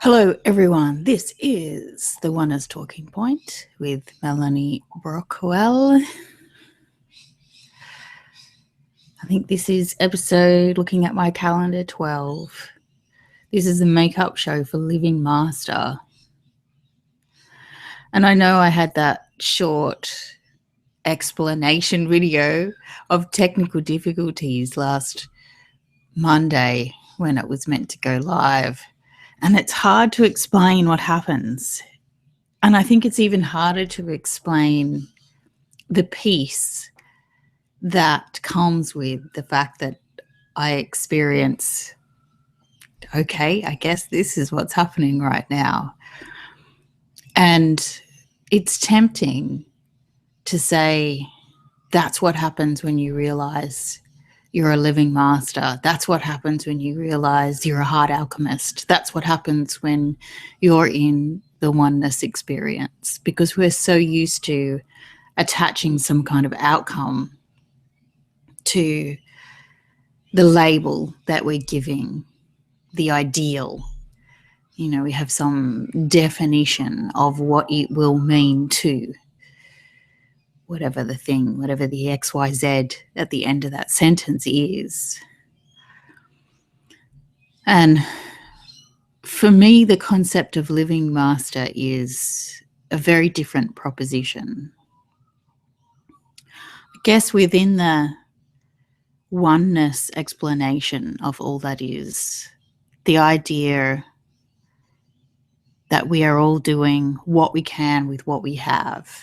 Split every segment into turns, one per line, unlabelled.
Hello, everyone. This is the Oneness Talking Point with Melanie Brockwell. I think this is episode, looking at my calendar, 12. This is the makeup show for Living Master. And I know I had that short explanation video of technical difficulties last Monday when it was meant to go live. And it's hard to explain what happens. And I think it's even harder to explain the peace that comes with the fact that I experience, okay, I guess this is what's happening right now. And it's tempting to say, that's what happens when you realize you're a living master. That's what happens when you realize you're a heart alchemist. That's what happens when you're in the oneness experience, because we're so used to attaching some kind of outcome to the label that we're giving, the ideal. You know, we have some definition of what it will mean to whatever the thing, whatever the XYZ at the end of that sentence is. And for me, the concept of living master is a very different proposition. I guess within the oneness explanation of all that is, the idea that we are all doing what we can with what we have,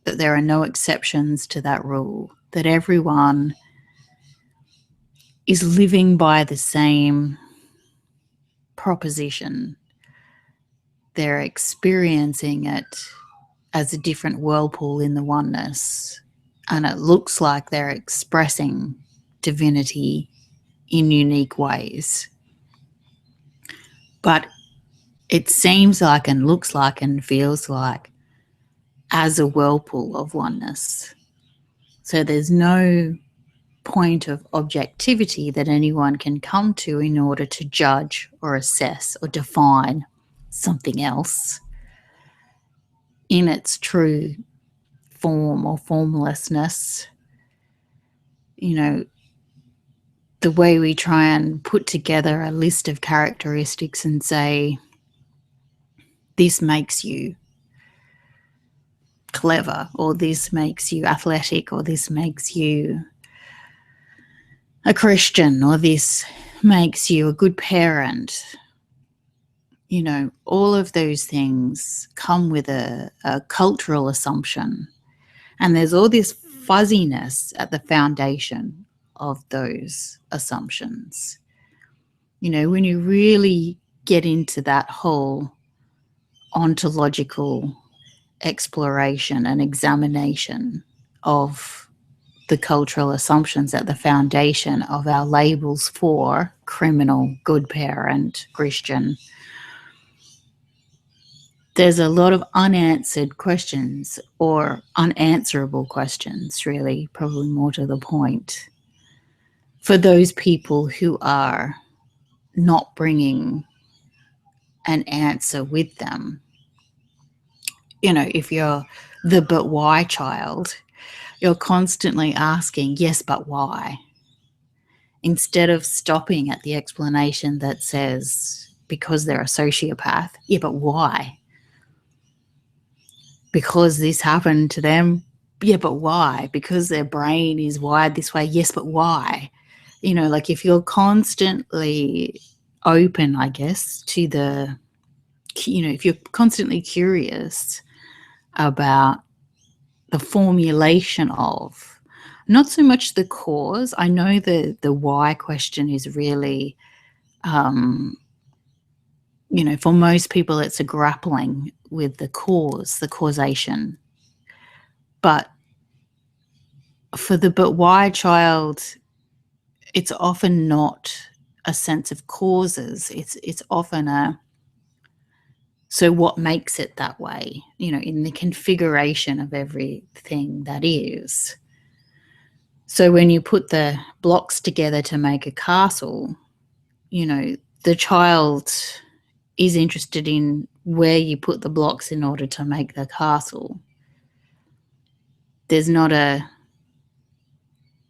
that there are no exceptions to that rule, that everyone is living by the same proposition. They're experiencing it as a different whirlpool in the oneness, and it looks like they're expressing divinity in unique ways. But it seems like and looks like and feels like as a whirlpool of oneness. So there's no point of objectivity that anyone can come to in order to judge or assess or define something else in its true form or formlessness. You know, the way we try and put together a list of characteristics and say, this makes you clever, or this makes you athletic, or this makes you a Christian, or this makes you a good parent. You know, all of those things come with a cultural assumption. And there's all this fuzziness at the foundation of those assumptions. You know, when you really get into that whole ontological exploration and examination of the cultural assumptions at the foundation of our labels for criminal, good parent, Christian, there's a lot of unanswered questions, or unanswerable questions, really, probably more to the point, for those people who are not bringing an answer with them. You know, if you're the but why child, you're constantly asking, yes, but why? Instead of stopping at the explanation that says, because they're a sociopath, yeah, but why? Because this happened to them, yeah, but why? Because their brain is wired this way, yes, but why? You know, like if you're constantly open, I guess, to the, you know, if you're constantly curious about the formulation of, not so much the cause. I know the why question is really, you know, for most people it's a grappling with the cause, the causation. But for the but why child, it's often not a sense of causes. It's often a, so what makes it that way, you know, in the configuration of everything that is. So when you put the blocks together to make a castle, you know, the child is interested in where you put the blocks in order to make the castle. There's not a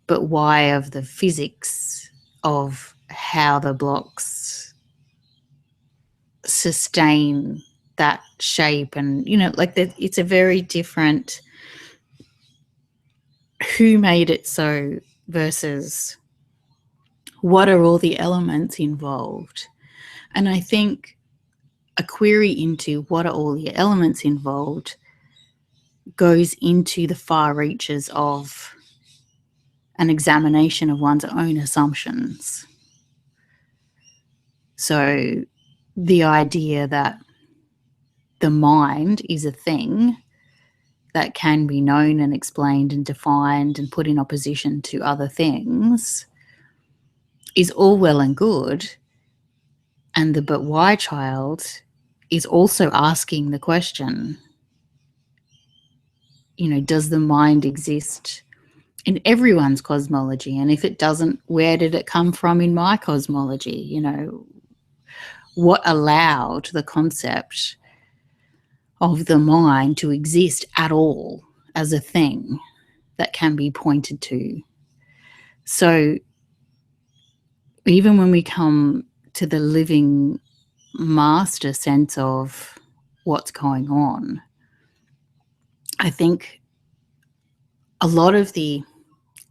but why of the physics of how the blocks sustain that shape. And, it's a very different who made it so versus what are all the elements involved. And I think a query into what are all the elements involved goes into the far reaches of an examination of one's own assumptions. So the idea that the mind is a thing that can be known and explained and defined and put in opposition to other things is all well and good. And the but why child is also asking the question, does the mind exist in everyone's cosmology? And if it doesn't, where did it come from in my cosmology? What allowed the concept of the mind to exist at all as a thing that can be pointed to? So even when we come to the living master sense of what's going on, I think a lot of the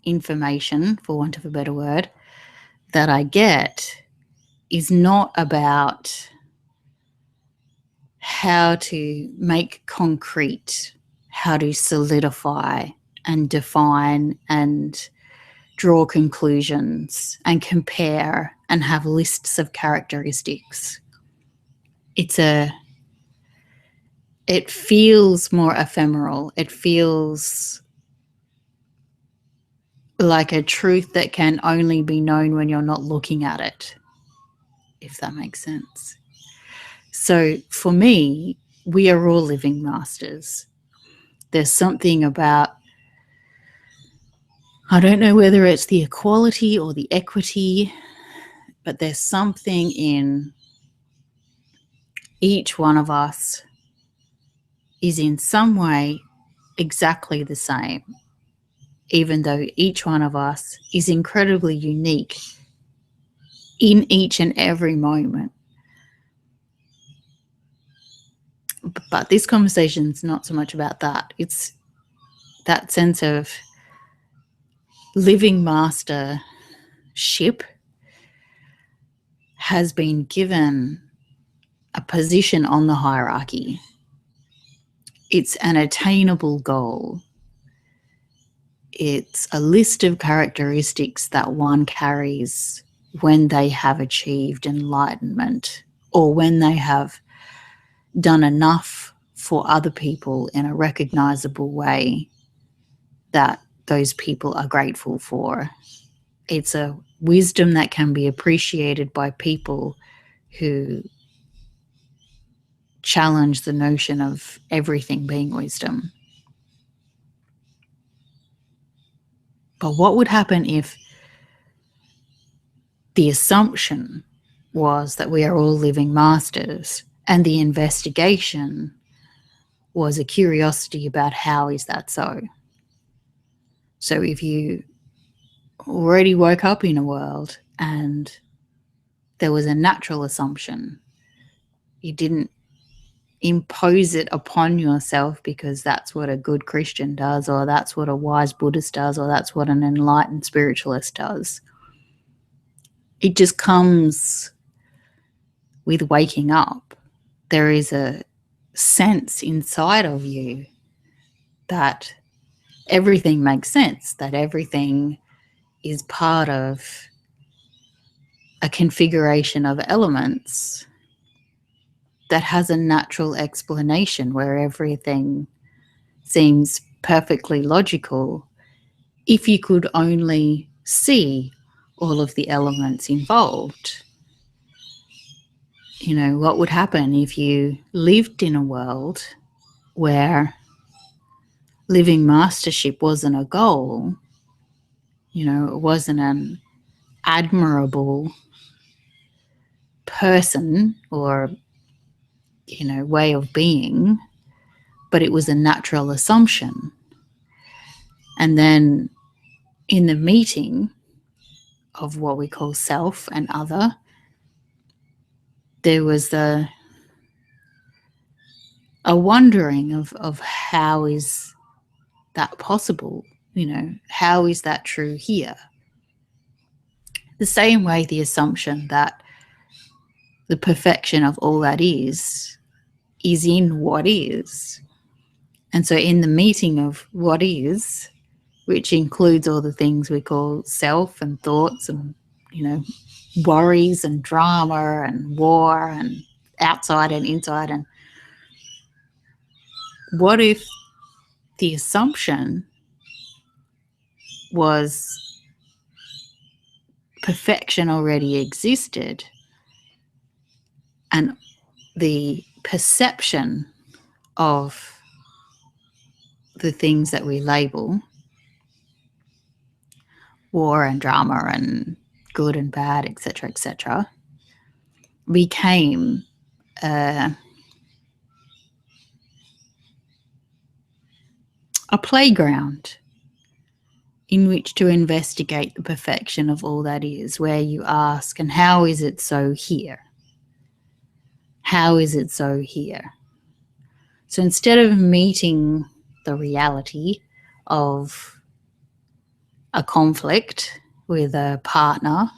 information, for want of a better word, that I get is not about how to make concrete, how to solidify and define and draw conclusions and compare and have lists of characteristics. It feels more ephemeral. It feels like a truth that can only be known when you're not looking at it, if that makes sense. So for me, we are all living masters. There's something about, I don't know whether it's the equality or the equity, but there's something in each one of us is in some way exactly the same, even though each one of us is incredibly unique in each and every moment. But this conversation is not so much about that. It's that sense of living mastership has been given a position on the hierarchy. It's an attainable goal. It's a list of characteristics that one carries when they have achieved enlightenment, or when they have done enough for other people in a recognizable way that those people are grateful for. It's a wisdom that can be appreciated by people who challenge the notion of everything being wisdom. But what would happen if the assumption was that we are all living masters, and the investigation was a curiosity about how is that so? So if you already woke up in a world and there was a natural assumption, you didn't impose it upon yourself because that's what a good Christian does, or that's what a wise Buddhist does, or that's what an enlightened spiritualist does. It just comes with waking up. There is a sense inside of you that everything makes sense, that everything is part of a configuration of elements that has a natural explanation, where everything seems perfectly logical if you could only see all of the elements involved. What would happen if you lived in a world where living mastership wasn't a goal? It wasn't an admirable person or way of being, but it was a natural assumption. And then in the meeting of what we call self and other, there was a wondering of how is that possible? How is that true here? The same way the assumption that the perfection of all that is in what is. And so in the meeting of what is, which includes all the things we call self and thoughts and, worries and drama and war and outside and inside. And what if the assumption was perfection already existed, and the perception of the things that we label war and drama and good and bad, etc., became a playground in which to investigate the perfection of all that is, where you ask, and how is it so here? How is it so here? So instead of meeting the reality of a conflict with a partner,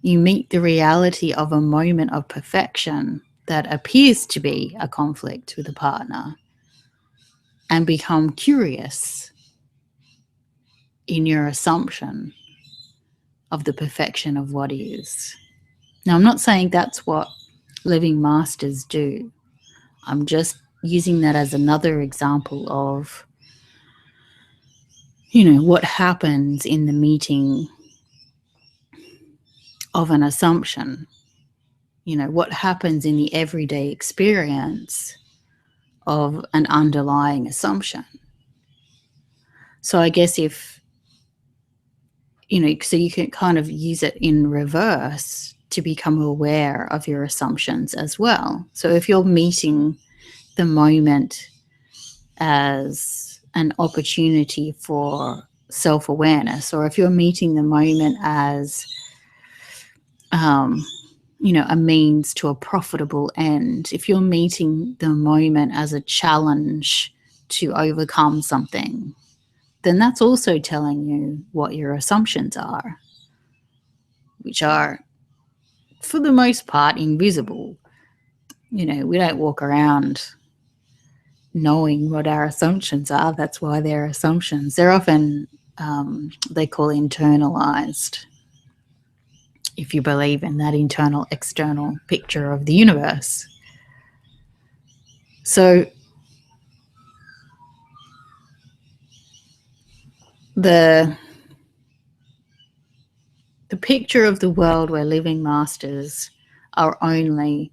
you meet the reality of a moment of perfection that appears to be a conflict with a partner and become curious in your assumption of the perfection of what is. Now, I'm not saying that's what living masters do. I'm just using that as another example of, what happens in the meeting of an assumption. What happens in the everyday experience of an underlying assumption. So I guess if, so you can kind of use it in reverse to become aware of your assumptions as well. So if you're meeting the moment as an opportunity for self-awareness, or if you're meeting the moment as, a means to a profitable end, if you're meeting the moment as a challenge to overcome something, then that's also telling you what your assumptions are, which are, for the most part, invisible. We don't walk around knowing what our assumptions are. That's why they're assumptions. They're often, they call internalized, if you believe in that internal external picture of the universe. So the picture of the world where living masters are only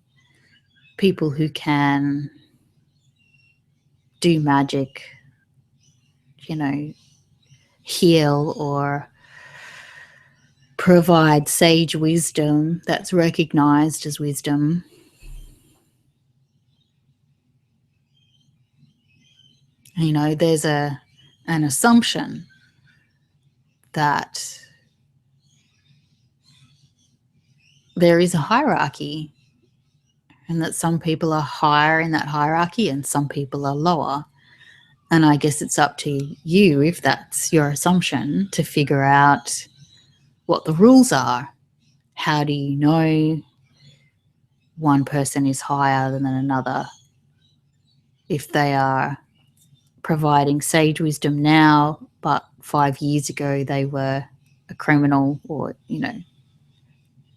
people who can do magic, heal or provide sage wisdom that's recognized as wisdom. There's an assumption that there is a hierarchy and that some people are higher in that hierarchy and some people are lower. And I guess it's up to you, if that's your assumption, to figure out what the rules are. How do you know one person is higher than another? If they are providing sage wisdom now, but 5 years ago they were a criminal, or,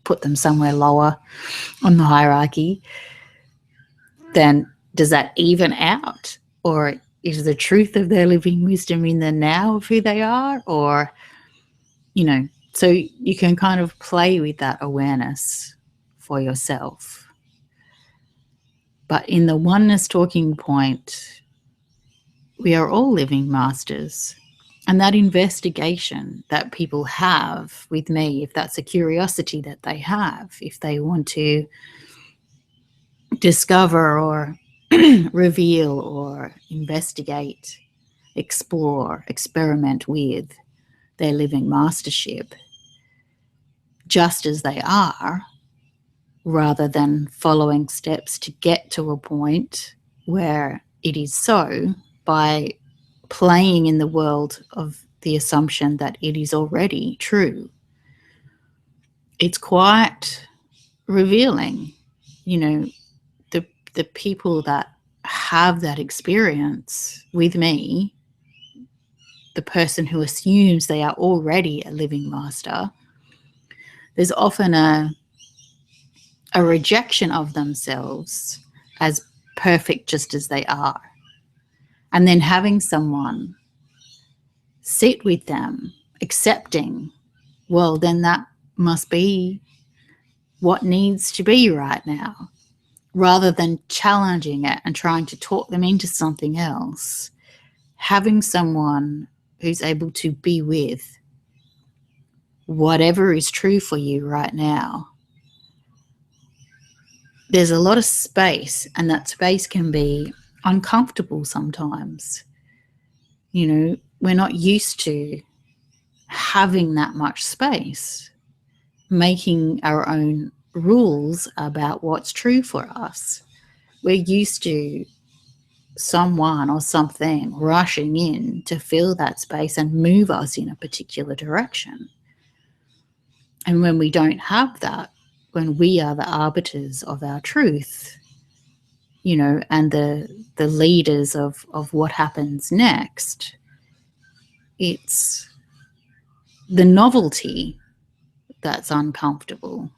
put them somewhere lower on the hierarchy, then does that even out? Or is the truth of their living wisdom in the now of who they are? Or, so you can kind of play with that awareness for yourself. But in the oneness talking point, we are all living masters. And that investigation that people have with me, if that's a curiosity that they have, if they want to discover or reveal or investigate, explore, experiment with their living mastership just as they are, rather than following steps to get to a point where it is so by playing in the world of the assumption that it is already true. It's quite revealing, the people that have that experience with me, the person who assumes they are already a living master, there's often a rejection of themselves as perfect just as they are. And then having someone sit with them, accepting, well, then that must be what needs to be right now, rather than challenging it and trying to talk them into something else. Having someone who's able to be with whatever is true for you right now, there's a lot of space, and that space can be uncomfortable sometimes. We're not used to having that much space, making our own rules about what's true for us. We're used to someone or something rushing in to fill that space and move us in a particular direction. And when we don't have that, when we are the arbiters of our truth, and the leaders of what happens next, it's the novelty that's uncomfortable.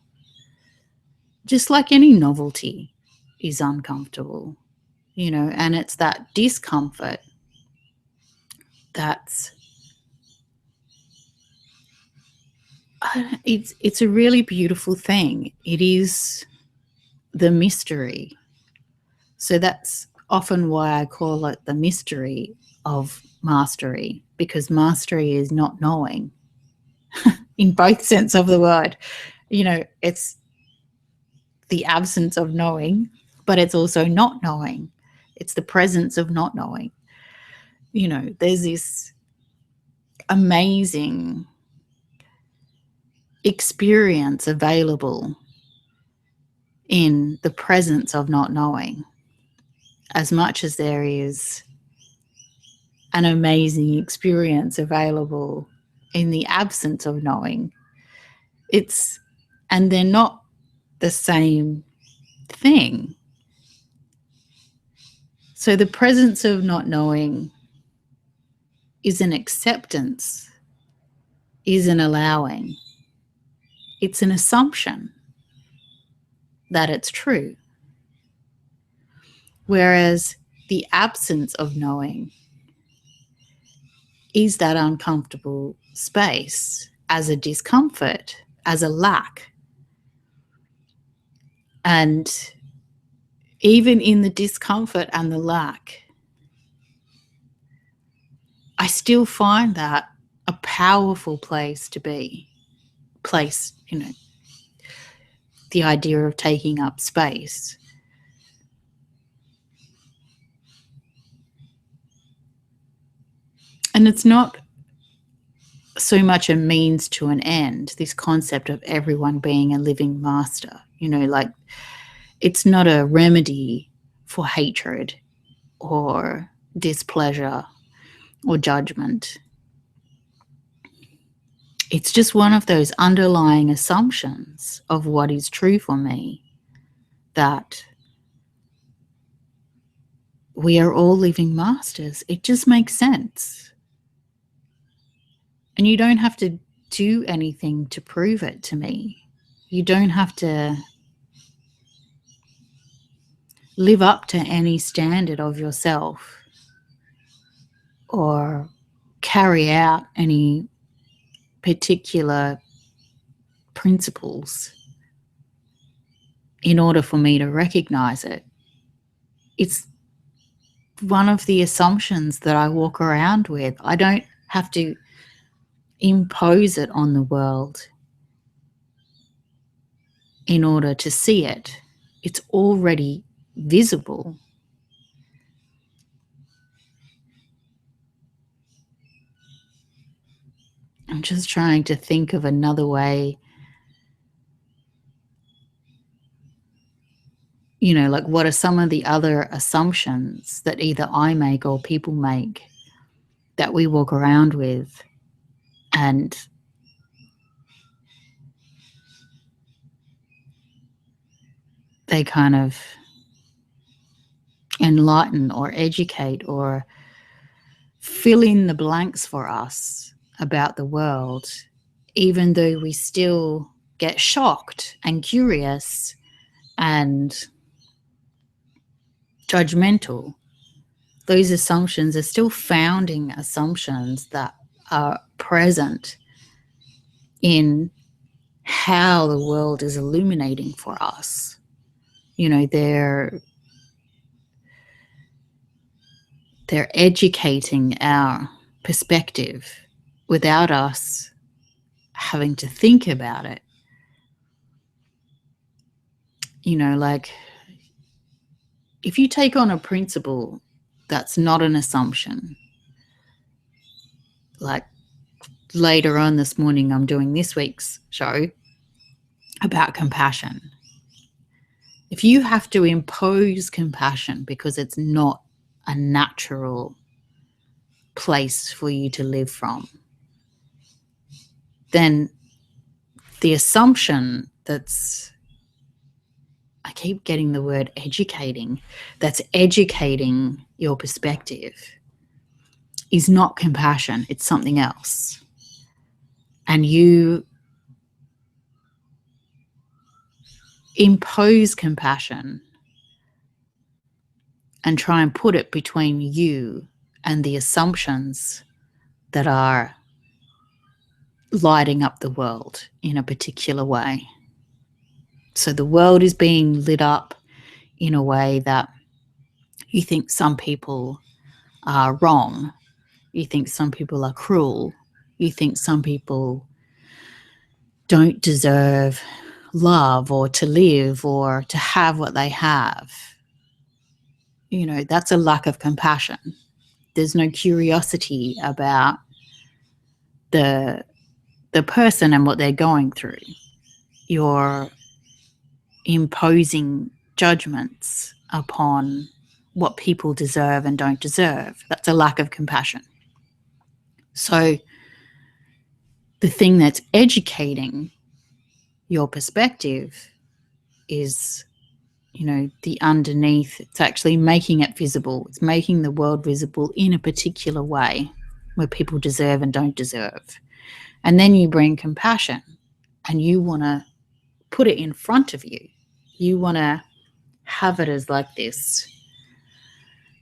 Just like any novelty is uncomfortable, and it's that discomfort that's it's a really beautiful thing. It is the mystery. So that's often why I call it the mystery of mastery, because mastery is not knowing in both sense of the word. It's the absence of knowing, but it's also not knowing. It's the presence of not knowing. There's this amazing experience available in the presence of not knowing, as much as there is an amazing experience available in the absence of knowing. And they're not the same thing. So the presence of not knowing is an acceptance, is an allowing. It's an assumption that it's true. Whereas the absence of knowing is that uncomfortable space as a discomfort, as a lack. And even in the discomfort and the lack, I still find that a powerful place to be. The idea of taking up space. And it's not so much a means to an end, this concept of everyone being a living master. It's not a remedy for hatred or displeasure or judgment. It's just one of those underlying assumptions of what is true for me, that we are all living masters. It just makes sense. And you don't have to do anything to prove it to me. You don't have to live up to any standard of yourself or carry out any particular principles in order for me to recognize it. It's one of the assumptions that I walk around with. I don't have to impose it on the world in order to see it. It's already visible. I'm just trying to think of another way, like what are some of the other assumptions that either I make or people make that we walk around with, and they kind of enlighten or educate or fill in the blanks for us about the world, even though we still get shocked and curious and judgmental. Those assumptions are still founding assumptions that are present in how the world is illuminating for us. They're educating our perspective without us having to think about it. Like if you take on a principle that's not an assumption, like later on this morning, I'm doing this week's show about compassion. If you have to impose compassion because it's not a natural place for you to live from, then the assumption I keep getting the word educating, that's educating your perspective is not compassion, it's something else. And you impose compassion and try and put it between you and the assumptions that are lighting up the world in a particular way. So the world is being lit up in a way that you think some people are wrong, you think some people are cruel, you think some people don't deserve love or to live or to have what they have. That's a lack of compassion. There's no curiosity about the person and what they're going through. You're imposing judgments upon what people deserve and don't deserve. That's a lack of compassion. So the thing that's educating your perspective is, the underneath. It's actually making it visible. It's making the world visible in a particular way where people deserve and don't deserve. And then you bring compassion and you want to put it in front of you. You want to have it as like this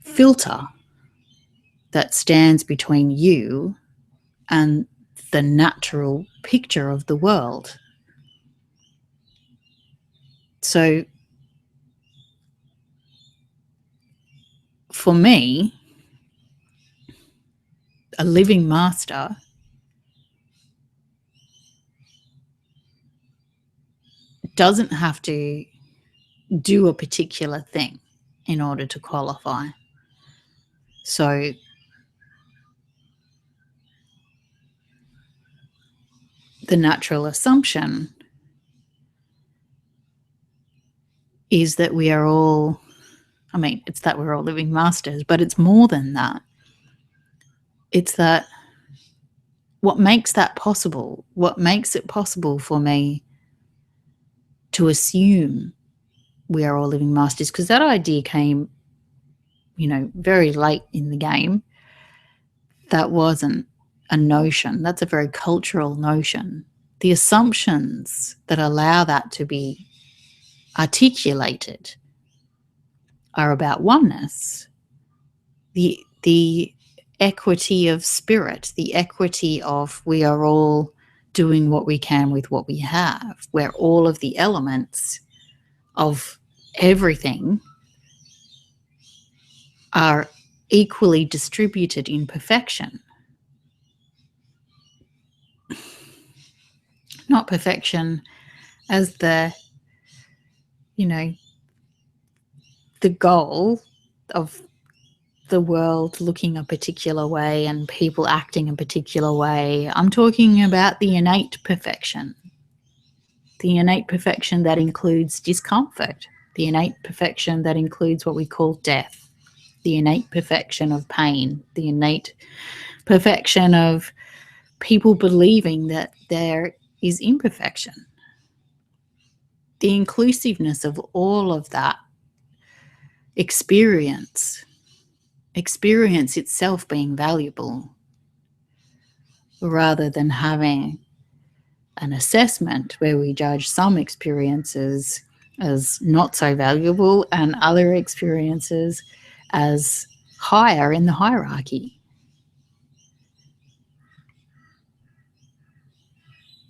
filter that stands between you and the natural picture of the world. So for me, a living master doesn't have to do a particular thing in order to qualify. So the natural assumption is that we are all, it's that we're all living masters, but it's more than that. It's that what makes that possible, what makes it possible for me to assume we are all living masters, because that idea came, very late in the game. That wasn't a notion. That's a very cultural notion. The assumptions that allow that to be articulated are about oneness, the equity of spirit, the equity of we are all doing what we can with what we have, where all of the elements of everything are equally distributed in perfection. Not perfection as the, the goal of the world looking a particular way and people acting a particular way. I'm talking about the innate perfection. The innate perfection that includes discomfort. The innate perfection that includes what we call death. The innate perfection of pain. The innate perfection of people believing that there is imperfection. The inclusiveness of all of that experience itself being valuable, rather than having an assessment where we judge some experiences as not so valuable and other experiences as higher in the hierarchy.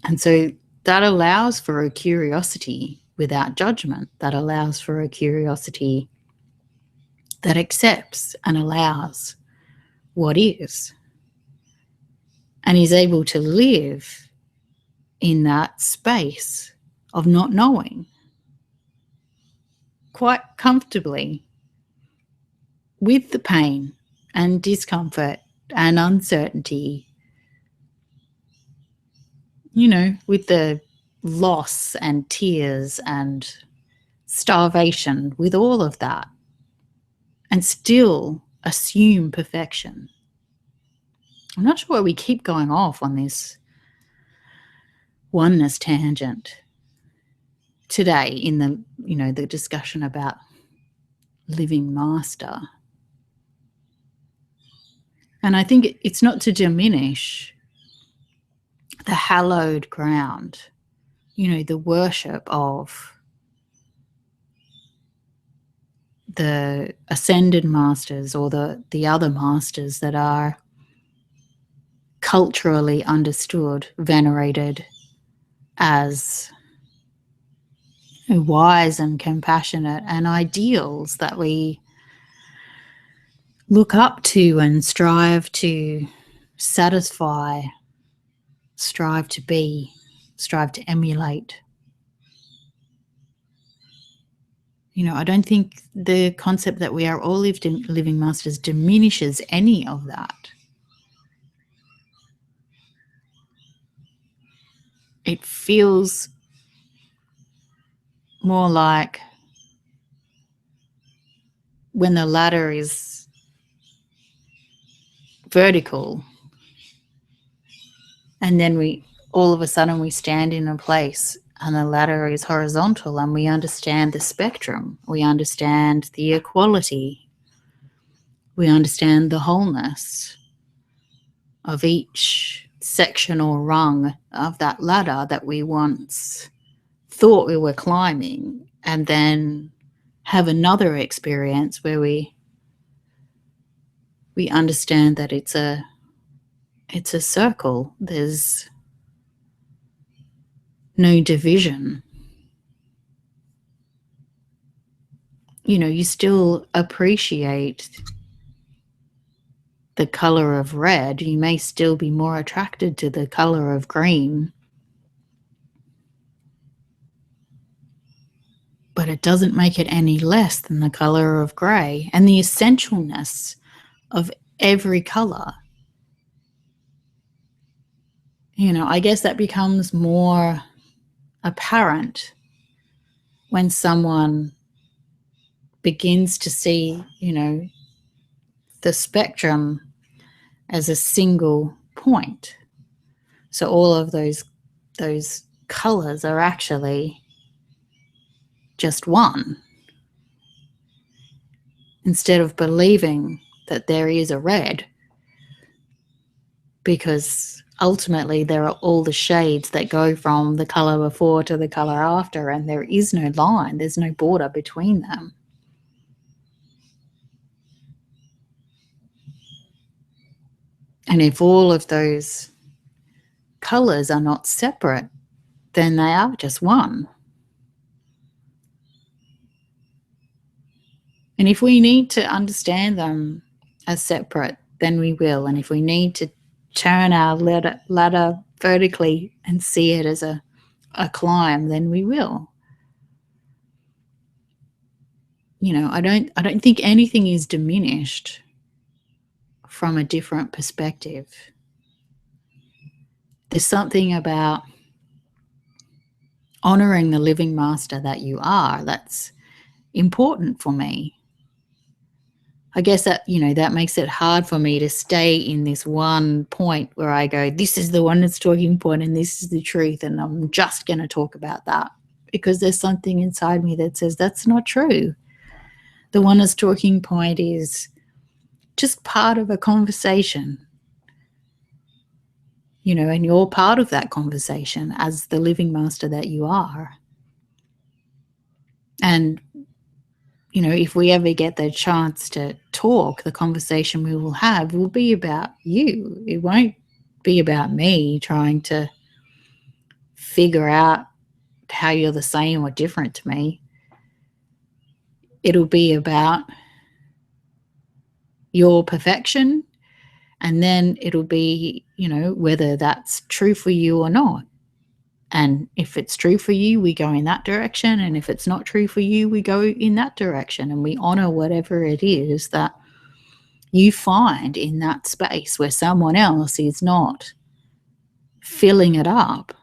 And so that allows for a curiosity without judgment. That allows for a curiosity that accepts and allows what is, and is able to live in that space of not knowing quite comfortably, with the pain and discomfort and uncertainty, with the loss and tears and starvation, with all of that, and still assume perfection. I'm not sure why we keep going off on this oneness tangent today in the discussion about living master. And I think it's not to diminish the hallowed ground, the worship of the ascended masters or the other masters that are culturally understood, venerated as wise and compassionate, and ideals that we look up to and strive to satisfy, strive to be, strive to emulate. I don't think the concept that we are all living masters diminishes any of that. It feels more like when the ladder is vertical and then all of a sudden we stand in a place and the ladder is horizontal, and we understand the spectrum, we understand the equality, we understand the wholeness of each section or rung of that ladder that we once thought we were climbing, and then have another experience where we understand that it's a circle. There's no division. You still appreciate the color of red. You may still be more attracted to the color of green, but it doesn't make it any less than the color of gray and the essentialness of every color. I guess that becomes more apparent when someone begins to see, the spectrum as a single point. So all of those colors are actually just one. Instead of believing that there is a red, because ultimately there are all the shades that go from the color before to the color after, and there is no line, there's no border between them. And if all of those colors are not separate, then they are just one. And if we need to understand them as separate, then we will. And if we need to turn our ladder vertically and see it as a climb, then we will. I don't think anything is diminished from a different perspective. There's something about honoring the living master that you are that's important for me. I guess that, that makes it hard for me to stay in this one point where I go, this is the one that's talking point and this is the truth, and I'm just going to talk about that, because there's something inside me that says that's not true. The one that's talking point is just part of a conversation, and you're part of that conversation as the living master that you are. And if we ever get the chance to talk, the conversation we will have will be about you. It won't be about me trying to figure out how you're the same or different to me. It'll be about your perfection, and then it'll be, whether that's true for you or not. And if it's true for you, we go in that direction. And if it's not true for you, we go in that direction. And we honor whatever it is that you find in that space where someone else is not filling it up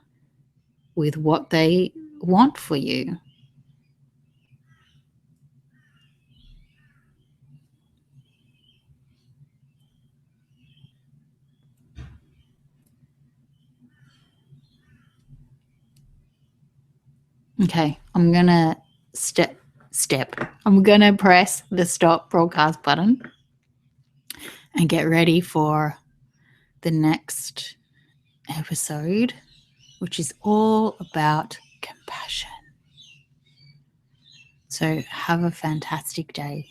with what they want for you. Okay, I'm going to I'm going to press the stop broadcast button and get ready for the next episode, which is all about compassion. So have a fantastic day.